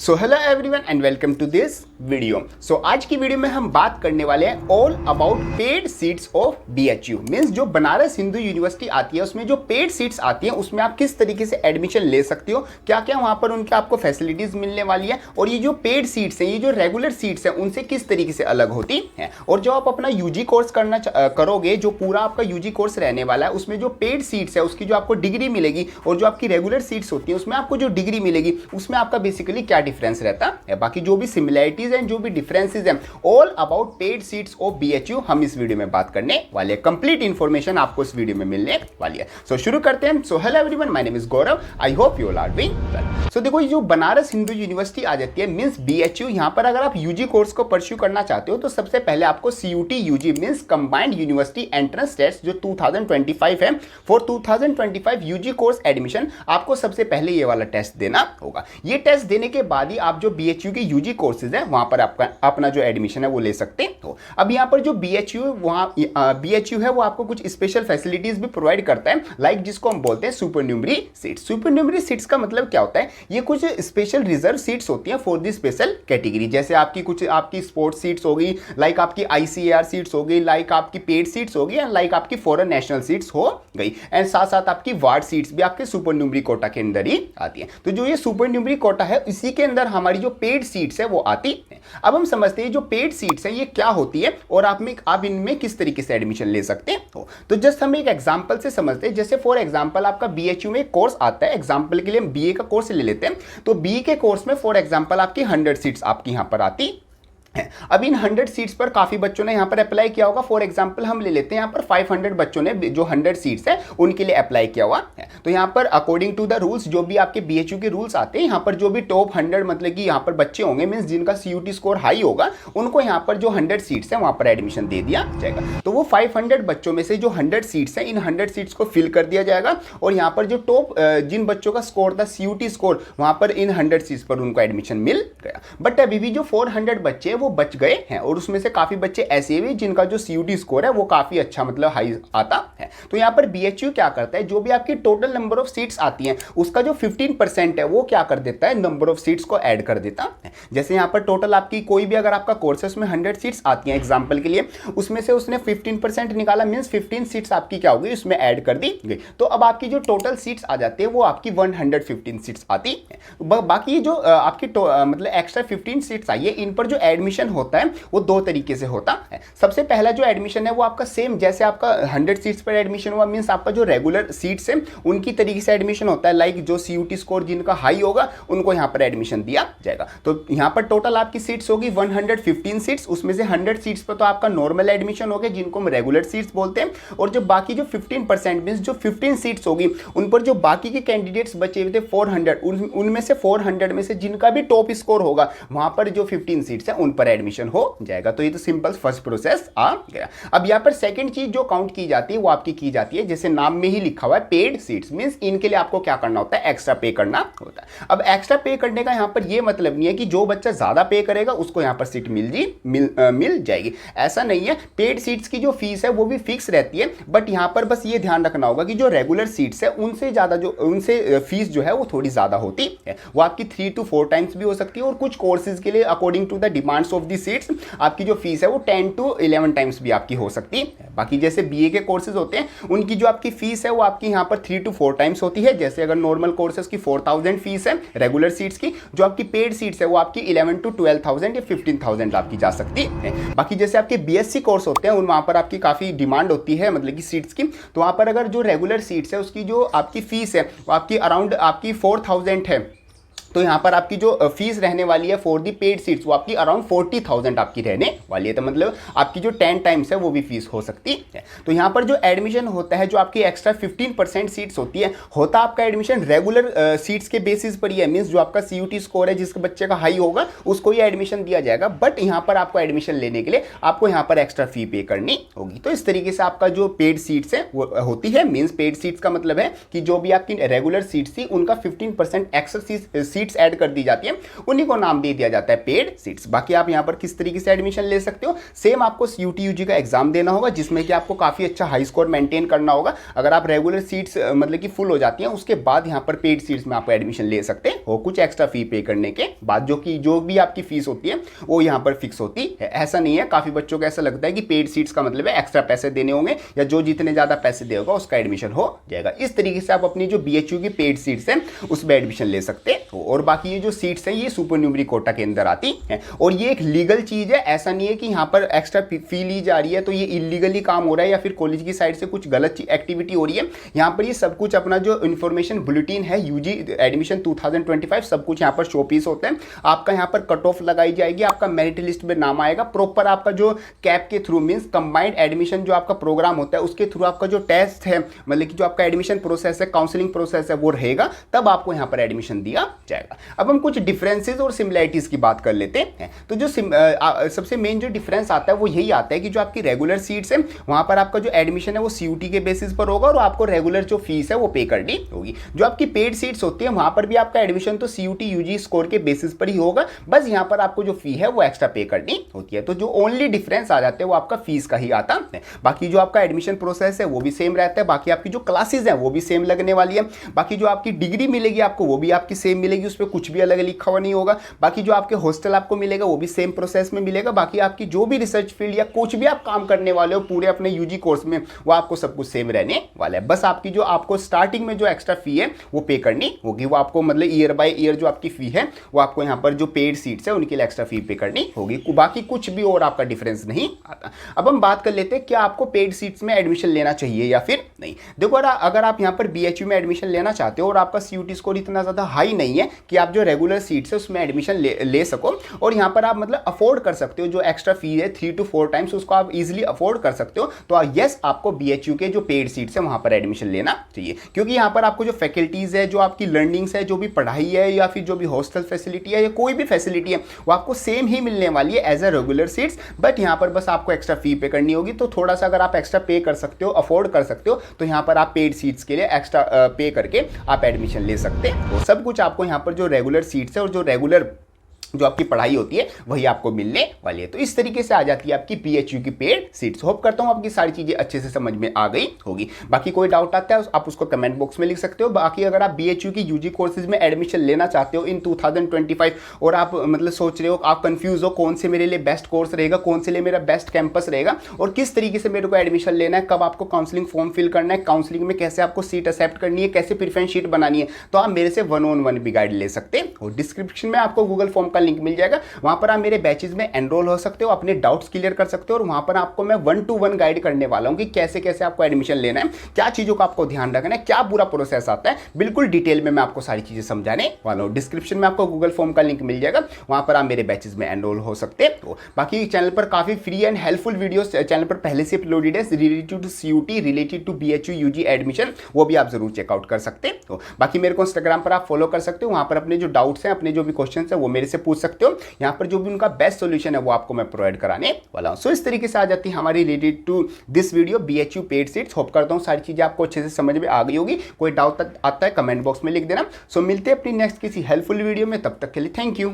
So hello everyone and welcome to this video. So आज की video में हम बात करने वाले हैं all about paid seats of BHU. Means जो बनारस हिंदू यूनिवर्सिटी आती है उसमें जो पेड सीट्स आती हैं उसमें आप किस तरीके से एडमिशन ले सकते हो, क्या क्या वहां पर उनके आपको फैसिलिटीज मिलने वाली है, और ये जो पेड सीट्स हैं ये जो रेगुलर सीट्स हैं उनसे किस तरीके से अलग होती हैं। और जो आप अपना यूजी कोर्स करना करोगे, जो पूरा आपका यूजी कोर्स रहने वाला है, उसमें जो पेड सीट्स है उसकी जो आपको डिग्री मिलेगी और जो आपकी रेगुलर सीट्स होती हैं उसमें आपको जो डिग्री मिलेगी उसमें आपका बेसिकली क्या डिफरेंस रहता है। बाकी जो भी सिमिलरिटीज हैं, जो भी डिफरेंसेस हैं, all about paid seats of BHU हम इस वीडियो में बात करने वाले हैं। कंप्लीट इंफॉर्मेशन आपको इस वीडियो में मिलने वाली है। सो शुरू करते हैं। So hello everyone, my name is Gaurav, I hope you all are doing well. So देखो, ये जो बनारस हिंदू यूनिवर्सिटी आ जाती है मींस बीएचयू, यहां पर अगर आप यूजी कोर्स को परस्यू करना चाहते हो तो सबसे पहले आपको CUT UG means combined university entrance test जो 2025 है, फॉर 2025 यूजी कोर्स एडमिशन आपको सबसे पहले ये वाला टेस्ट देना होगा। ये टेस्ट देने के बाद ही आप जो बीएचयू के यूजी कोर्सेज है वहां पर आपका अपना जो एडमिशन है वो ले सकते हो। अब यहाँ पर जो बीएचयू बीएचयू है वो आपको कुछ स्पेशल फैसिलिटीज भी प्रोवाइड करता है, लाइक जिसको हम बोलते हैं सुपरन्यूमरी सीट्स। सुपरन्यूमरी सीट्स का मतलब क्या होता है, ये कुछ स्पेशल रिजर्व सीट्स होती हैं फॉर दी स्पेशल कैटेगरी। जैसे आपकी कुछ आपकी स्पोर्ट्स सीट्स होगी, लाइक आपकी आईसीएआर सीट्स होगी, लाइक आपकी पेड सीट्स होगी, एंड लाइक आपकी फॉरेन नेशनल सीट्स हो गई, एंड साथ साथ आपकी वार्ड सीट्स भी आपके सुपरन्यूमरी कोटा के अंदर ही आती है। तो जो ये सुपरन्यूमरी कोटा है इसी के अंदर हमारी जो पेड सीट्स है वो आती है। अब हम समझते हैं जो पेड सीट्स है ये क्या होती है और आप इनमें किस तरीके से एडमिशन ले सकते हो। तो जस्ट हम एक एग्जांपल से समझते हैं। जैसे फॉर एग्जांपल आपका बीएचयू में एक कोर्स आता है, एग्जांपल के लिए हम बीए का कोर्स ले लेते हैं। तो बीए के कोर्स में फॉर एग्जांपल आपकी 100 सीट्स आपकी यहां पर आती है। अब इन 100 सीट्स पर काफी बच्चों ने यहां पर अप्लाई किया होगा। फॉर एग्जांपल हम ले लेते हैं यहां पर 500 बच्चों ने जो 100 सीट्स है उनके लिए अप्लाई किया हुआ है। तो यहां पर अकॉर्डिंग टू द रूल्स जो भी आपके बीएचयू के रूल्स आते हैं, यहां पर जो भी टॉप 100 मतलब कि यहां पर बच्चे होंगे मींस जिनका सीयूटी स्कोर हाई होगा, उनको यहां पर जो 100 सीट्स है वहां पर एडमिशन दे दिया जाएगा। तो वो 500 बच्चों में से जो 100 सीट्स है, इन 100 सीट्स को फिल कर दिया जाएगा और यहां पर जो टॉप जिन बच्चों का स्कोर था सीयूटी स्कोर, वहां पर इन 100 सीट्स पर उनको एडमिशन मिल गया। बट अभी भी जो 400 बच्चे वो बच गए हैं और उसमें से काफी बच्चे ऐसे भी जिनका जो सीयूटी स्कोर है वो काफी अच्छा मतलब हाई आता है। तो यहां पर बीएचयू क्या करता है, जो भी आपकी टोटल नंबर ऑफ सीट्स आती हैं उसका जो 15% है वो क्या कर देता है, नंबर ऑफ सीट्स को ऐड कर देता है। जैसे यहां पर टोटल आपकी कोई भी अगर आपका कोर्स है उसमें 100 सीट्स आती हैं एग्जांपल के लिए, उसमें से उसने 15% निकाला मींस 15 सीट्स आपकी क्या होगी उसमें ऐड कर दी गई। तो अब आपकी जो टोटल सीट्स आ जाती है वो आपकी 115 सीट्स आती है। बाकी जो आपकी मतलब एक्स्ट्रा 15 सीट्स आई है, इन पर जो एडमिशन होता है वो दो तरीके से होता है। सबसे पहला जो एडमिशन है वो आपका सेम जैसे आपका 100 सीट्स पर एडमिशन हुआ मींस आपका जो रेगुलर सीट्स है उनकी तरीके से एडमिशन होता है, लाइक जो सीयूटी स्कोर जिनका हाई होगा उनको यहां पर एडमिशन दिया जाएगा। तो यहां पर टोटल आपकी सीट्स होगी 115 सीट्स, उसमें से 100 सीट्स पर तो आपका नॉर्मल एडमिशन हो गया जिनको हम रेगुलर सीट्स बोलते हैं, और जो बाकी जो 15% मींस जो 15 सीट्स होगी उन पर जो बाकी के कैंडिडेट्स बचे हुए थे 400, उनमें से 400 में से जिनका भी टॉप स्कोर होगा वहां पर जो 15 सीट्स है उन पर एडमिशन हो जाएगा। तो ये तो सिंपल फर्स्ट प्रोसेस आ गया। अब यहाँ पर सेकंड चीज जो काउंट की जाती है वो आपकी की जाती है, जैसे नाम में ही लिखा हुआ है पेड सीट्स मींस इनके लिए आपको क्या करना होता है, एक्स्ट्रा पे करना होता है। अब एक्स्ट्रा पे करने का यहाँ पर ये मतलब नहीं है कि जो बच्चा ज्यादा पे करेगा उसको यहाँ पर सीट मिल जाएगी, ऐसा नहीं है। पेड सीट्स की जो फीस है वो भी फिक्स रहती है, बट यहाँ पर बस ये ध्यान रखना होगा कि जो रेगुलर सीट्स है उनसे फीस जो है वो थोड़ी ज्यादा होती है। वो आपकी 3 to 4 टाइम्स भी हो सकती है, और कुछ कोर्सेज के लिए according to the demands of the seats आपकी जो फीस है वो 10 to 11 टाइम्स भी आपकी हो सकती है। बाकी जैसे बीए के कोर्सेज होते हैं उनकी जो आपकी फीस है वो आपकी यहाँ पर 3 to 4 टाइम्स होती है। जैसे अगर नॉर्मल कोर्सेज की 4000 फीस है रेगुलर सीट्स की, जो आपकी पेड सीट्स है वो आपकी 11 to 12,000 या 15,000 आपकी जा सकती है। बाकी जैसे आपके बीएससी कोर्स होते हैं वहां पर आपकी काफी डिमांड होती है मतलब कि सीट्स की, तो वहां पर अगर जो रेगुलर सीट्स है उसकी जो आपकी फीस है वो आपकी अराउंड आपकी 4000 है, तो यहाँ पर आपकी जो फीस रहने वाली है फॉर दी पेड सीट्स वो आपकी अराउंड 40,000 आपकी रहने वाली है। तो मतलब आपकी जो 10 टाइम्स है वो भी फीस हो सकती है। तो यहाँ पर जो एडमिशन होता है, जो आपकी एक्स्ट्रा 15% सीट्स होती है, होता आपका एडमिशन रेगुलर सीट्स के बेसिस पर ही है, मीन्स जो आपका सीयूटी स्कोर है जिसके बच्चे का हाई होगा उसको ही एडमिशन दिया जाएगा। बट यहाँ पर आपको एडमिशन लेने के लिए आपको यहाँ पर एक्स्ट्रा फी पे करनी होगी। तो इस तरीके से आपका जो पेड सीट्स है वो होती है। मीन्स पेड सीट्स का मतलब है कि जो भी आपकी रेगुलर सीट्स थी उनका 15% एक्स्ट्रा सीट्स ऐड कर दी जाती है उन्हीं को नाम दे दिया जाता है पेड सीट्स। बाकी आप यहाँ पर किस तरीके से एडमिशन ले सकते हो, सेम आपको CUT UG का एग्जाम देना होगा जिसमें कि आपको काफ़ी अच्छा हाई स्कोर मेंटेन करना होगा। अगर आप रेगुलर सीट्स मतलब कि फुल हो जाती हैं उसके बाद यहाँ पर पेड सीट्स में आप एडमिशन ले सकते हो कुछ एक्स्ट्रा फी पे करने के बाद, जो भी आपकी फीस होती है वो यहाँ पर फिक्स होती है। ऐसा नहीं है, काफ़ी बच्चों को ऐसा लगता है कि पेड सीट्स का मतलब है एक्स्ट्रा पैसे देने होंगे या जो जितने ज़्यादा पैसे देगा उसका एडमिशन हो जाएगा। इस तरीके से आप अपनी जो BHU की पेड सीट्स हैं उसमें एडमिशन ले सकते हो। और बाकी ये जो सीट्स हैं ये सुपर न्यूमरी कोटा के अंदर आती हैं और ये एक लीगल चीज़ है। ऐसा नहीं है कि यहाँ पर एक्स्ट्रा फी ली जा रही है तो ये इलीगली काम हो रहा है या फिर कॉलेज की साइड से कुछ गलत एक्टिविटी हो रही है। यहाँ पर ये सब कुछ अपना जो इन्फॉर्मेशन बुलेटिन है UG एडमिशन 2025 सब कुछ यहाँ पर शोपीस होते हैं। आपका यहाँ पर कट ऑफ लगाई जाएगी, आपका मेरिट लिस्ट में नाम आएगा, प्रॉपर आपका जो कैप के थ्रू मींस कंबाइंड एडमिशन जो आपका प्रोग्राम होता है उसके थ्रू आपका जो टेस्ट है मतलब कि जो आपका एडमिशन प्रोसेस है काउंसलिंग प्रोसेस है वो रहेगा, तब आपको यहाँ पर एडमिशन दिया जाएगा। अब हम कुछ डिफरेंसेस और सिमिलैरिटीज की बात कर लेते हैं। तो जो सबसे मेन जो डिफरेंस आता है वो यही आता है कि जो आपकी रेगुलर सीट्स है वहां पर आपका जो एडमिशन है वो CUT के बेसिस पर होगा और आपको रेगुलर जो फीस है वो पे करनी होगी। जो आपकी पेड सीट्स होती है वहां पर भी आपका एडमिशन तो CUT UG स्कोर के बेसिस पर ही होगा, बस यहाँ पर आपको जो फी है वो एक्स्ट्रा पे करनी होती है। तो जो ओनली डिफरेंस आ जाते हैं वो आपका फीस का ही आता है। बाकी जो आपका एडमिशन प्रोसेस है वो भी सेम रहता है, बाकी आपकी जो क्लासेस हैं वो भी सेम लगने वाली है, बाकी जो आपकी डिग्री मिलेगी आपको वो भी आपकी सेम मिलेगी, उस पर कुछ भी अलग लिखा हुआ नहीं होगा। बाकी जो आपके हॉस्टल आपको मिलेगा वो भी सेम प्रोसेस में मिलेगा। बाकी आपकी जो भी रिसर्च फील्ड या कुछ भी आप काम करने वाले हो पूरे अपने UG कोर्स में वो आपको सब कुछ सेम रहने वाला है। बस आपकी जो आपको स्टार्टिंग में जो एक्स्ट्रा फी है वो पे करनी होगी, वो आपको मतलब ईयर बाय ईयर जो आपकी फी है वो आपको यहाँ पर जो पेड सीट्स है उनके लिए एक्स्ट्रा फी पे करनी होगी। बाकी कुछ भी और आपका डिफरेंस नहीं आता। अब हम बात कर लेते हैं क्या आपको पेड सीट्स में एडमिशन लेना चाहिए या फिर नहीं। देखो अगर आप यहाँ पर BHU में एडमिशन लेना चाहते हो और आपका CUT स्कोर इतना ज़्यादा हाई नहीं है कि आप जो रेगुलर सीट्स है उसमें एडमिशन ले सको और यहाँ पर आप मतलब अफोर्ड कर सकते हो, जो एक्स्ट्रा फी है 3 to 4 टाइम्स उसको आप इजीली अफोर्ड कर सकते हो, तो यस आपको BHU के जो पेड सीट्स है वहाँ पर एडमिशन लेना चाहिए। क्योंकि यहाँ पर आपको जो फैकल्टीज़ है, जो आपकी लर्निंग्स है, जो भी पढ़ाई है या फिर जो भी हॉस्टल फैसिलिटी है या कोई भी फैसिलिटी है वो आपको सेम ही मिलने वाली है as a regular seats, but यहाँ पर बस आपको एक्स्ट्रा फी पे करनी होगी। तो थोड़ा सा अगर आप एक्स्ट्रा पे कर सकते हो, अफोर्ड कर सकते हो, तो यहाँ पर आप पेड सीट्स के लिए एक्स्ट्रा पे करके आप एडमिशन ले सकते हो। सब कुछ आपको यहाँ पर जो रेगुलर सीट्स है और जो रेगुलर जो आपकी पढ़ाई होती है वही आपको मिलने वाली है। तो इस तरीके से आ जाती है आपकी BHU की पेड सीट्स। होप करता हूँ आपकी सारी चीज़ें अच्छे से समझ में आ गई होगी। बाकी कोई डाउट आता है आप उसको कमेंट बॉक्स में लिख सकते हो। बाकी अगर आप BHU की UG कोर्सेज में एडमिशन लेना चाहते हो इन 2025 और आप मतलब सोच रहे हो, आप कंफ्यूज हो कौन से मेरे लिए बेस्ट कोर्स रहेगा, कौन से लिए मेरा बेस्ट कैंपस रहेगा और किस तरीके से मेरे को एडमिशन लेना है, कब आपको काउंसलिंग फॉर्म फिल करना है, काउंसलिंग में कैसे आपको सीट एक्सेप्ट करनी है, कैसे प्रेफरेंस शीट बनानी है, तो आप मेरे से 1-on-1 भी गाइड ले सकते हो। डिस्क्रिप्शन में आपको गूगल फॉर्म का लिंक मिल जाएगा, वहां पर आप मेरे बैचेज में एनरोल हो सकते हो, अपने डाउट्स क्लियर कर सकते हो और वहां पर आपको मैं 1-to-1 गाइड करने वाला हूं कि कैसे कैसे आपको एडमिशन लेना है, क्या चीजों का आपको ध्यान रखना है, क्या पूरा प्रोसेस आता है, बिल्कुल डिटेल में मैं आपको सारी चीजें समझाने वाला हूं। डिस्क्रिप्शन में आपको गूगल फॉर्म का लिंक मिल जाएगा, वहां पर आप मेरे बैचेज में एनरोल हो सकते हो। बाकी चैनल पर काफी free and helpful videos channel पर पहले से अपलोडेड है related to CUT, related to BHU UG admission, वो भी आप जरूर चेकआउट कर सकते हो। बाकी मेरे को इंस्टाग्राम पर आप फॉलो कर सकते हो, वहां पर अपने जो डाउट्स हैं, अपने जो भी क्वेश्चन है वो मेरे से पूछ सकते हो। यहाँ पर जो भी उनका बेस्ट सॉल्यूशन है वो आपको मैं प्रोवाइड कराने वाला हूं। सो इस तरीके से आ जाती है हमारी related to this video BHU paid seats. Hope करता हूं सारी चीजें आपको अच्छे से समझ में आ गई होगी। कोई डाउट आता है कमेंट बॉक्स में लिख देना। सो मिलते हैं अपनी नेक्स्ट किसी हेल्पफुल वीडियो में, तब तक के लिए थैंक यू।